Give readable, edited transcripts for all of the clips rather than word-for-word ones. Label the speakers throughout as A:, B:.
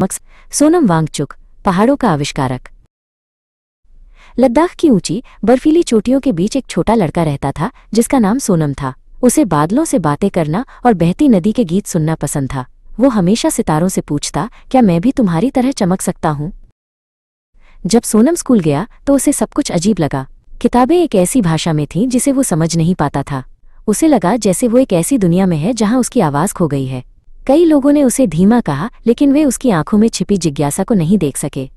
A: मक्स सोनम वांगचुक, पहाड़ों का आविष्कारक। लद्दाख की ऊंची बर्फीली चोटियों के बीच एक छोटा लड़का रहता था जिसका नाम सोनम था। उसे बादलों से बातें करना और बहती नदी के गीत सुनना पसंद था। वो हमेशा सितारों से पूछता, क्या मैं भी तुम्हारी तरह चमक सकता हूँ? जब सोनम स्कूल गया तो उसे सब कुछ अजीब लगा। किताबें एक ऐसी भाषा में थीं जिसे वो समझ नहीं पाता था। उसे लगा जैसे वो एक ऐसी दुनिया में है जहाँ उसकी आवाज़ खो गई है। कई लोगों ने उसे धीमा कहा, लेकिन वे उसकी आंखों में छिपी जिज्ञासा को नहीं देख सके।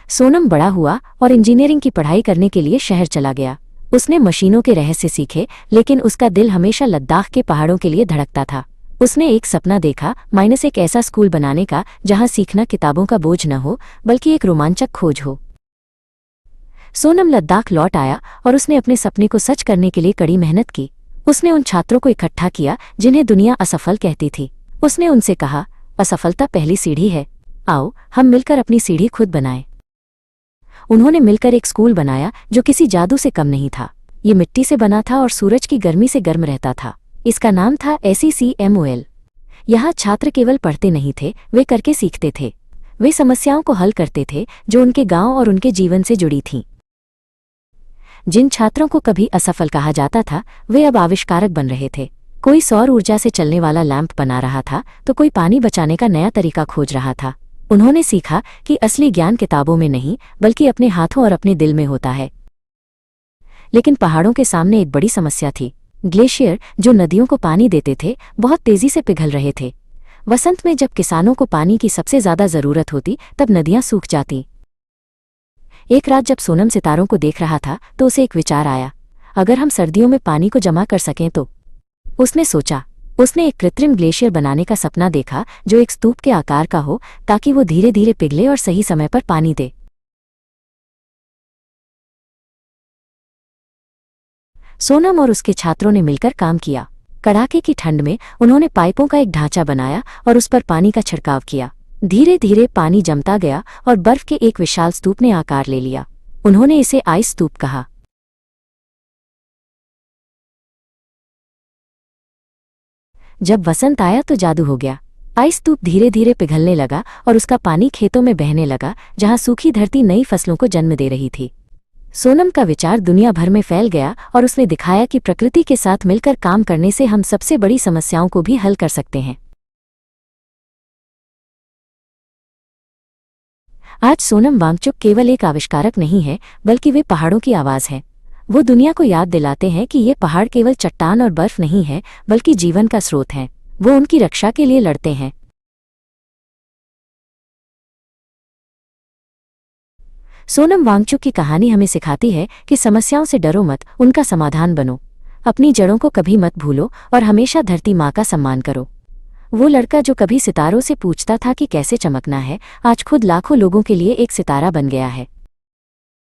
A: सोनम बड़ा हुआ और इंजीनियरिंग की पढ़ाई करने के लिए शहर चला गया। उसने मशीनों के रहस्य सीखे, लेकिन उसका दिल हमेशा लद्दाख के पहाड़ों के लिए धड़कता था। उसने एक सपना देखा, एक ऐसा स्कूल बनाने का जहां सीखना किताबों का बोझ न हो, बल्कि एक रोमांचक खोज हो। सोनम लद्दाख लौट आया और उसने अपने सपने को सच करने के लिए कड़ी मेहनत की। उसने उन छात्रों को इकट्ठा किया जिन्हें दुनिया असफल कहती थी। उसने उनसे कहा, असफलता पहली सीढ़ी है, आओ हम मिलकर अपनी सीढ़ी खुद बनाएं। उन्होंने मिलकर एक स्कूल बनाया जो किसी जादू से कम नहीं था। ये मिट्टी से बना था और सूरज की गर्मी से गर्म रहता था। इसका नाम था SECMOL। यहाँ छात्र केवल पढ़ते नहीं थे, वे करके सीखते थे। वे समस्याओं को हल करते थे जो उनके गांव और उनके जीवन से जुड़ी थीं। जिन छात्रों को कभी असफल कहा जाता था, वे अब आविष्कारक बन रहे थे। कोई सौर ऊर्जा से चलने वाला लैंप बना रहा था, तो कोई पानी बचाने का नया तरीका खोज रहा था। उन्होंने सीखा कि असली ज्ञान किताबों में नहीं, बल्कि अपने हाथों और अपने दिल में होता है। लेकिन पहाड़ों के सामने एक बड़ी समस्या थी। ग्लेशियर, जो नदियों को पानी देते थे, बहुत तेजी से पिघल रहे थे। वसंत में जब किसानों को पानी की सबसे ज्यादा जरूरत होती, तब नदियां सूख जाती। एक रात जब सोनम सितारों को देख रहा था तो उसे एक विचार आया, अगर हम सर्दियों में पानी को जमा कर सकें तो। उसने सोचा। उसने एक कृत्रिम ग्लेशियर बनाने का सपना देखा जो एक स्तूप के आकार का हो, ताकि वो धीरे धीरे पिघले और सही समय पर पानी दे। सोनम और उसके छात्रों ने मिलकर काम किया। कड़ाके की ठंड में उन्होंने पाइपों का एक ढांचा बनाया और उस पर पानी का छिड़काव किया। धीरे धीरे पानी जमता गया और बर्फ के एक विशाल स्तूप ने आकार ले लिया। उन्होंने इसे आइस स्तूप कहा। जब वसंत आया तो जादू हो गया। आइस स्तूप धीरे धीरे पिघलने लगा और उसका पानी खेतों में बहने लगा, जहां सूखी धरती नई फसलों को जन्म दे रही थी। सोनम का विचार दुनिया भर में फैल गया और उसने दिखाया कि प्रकृति के साथ मिलकर काम करने से हम सबसे बड़ी समस्याओं को भी हल कर सकते हैं। आज सोनम वांगचुक केवल एक आविष्कारक नहीं है, बल्कि वे पहाड़ों की आवाज़ हैं। वो दुनिया को याद दिलाते हैं कि ये पहाड़ केवल चट्टान और बर्फ नहीं है, बल्कि जीवन का स्रोत हैं। वो उनकी रक्षा के लिए लड़ते हैं। सोनम वांगचुक की कहानी हमें सिखाती है कि समस्याओं से डरो मत, उनका समाधान बनो। अपनी जड़ों को कभी मत भूलो और हमेशा धरती माँ का सम्मान करो। वो लड़का जो कभी सितारों से पूछता था कि कैसे चमकना है, आज खुद लाखों लोगों के लिए एक सितारा बन गया है।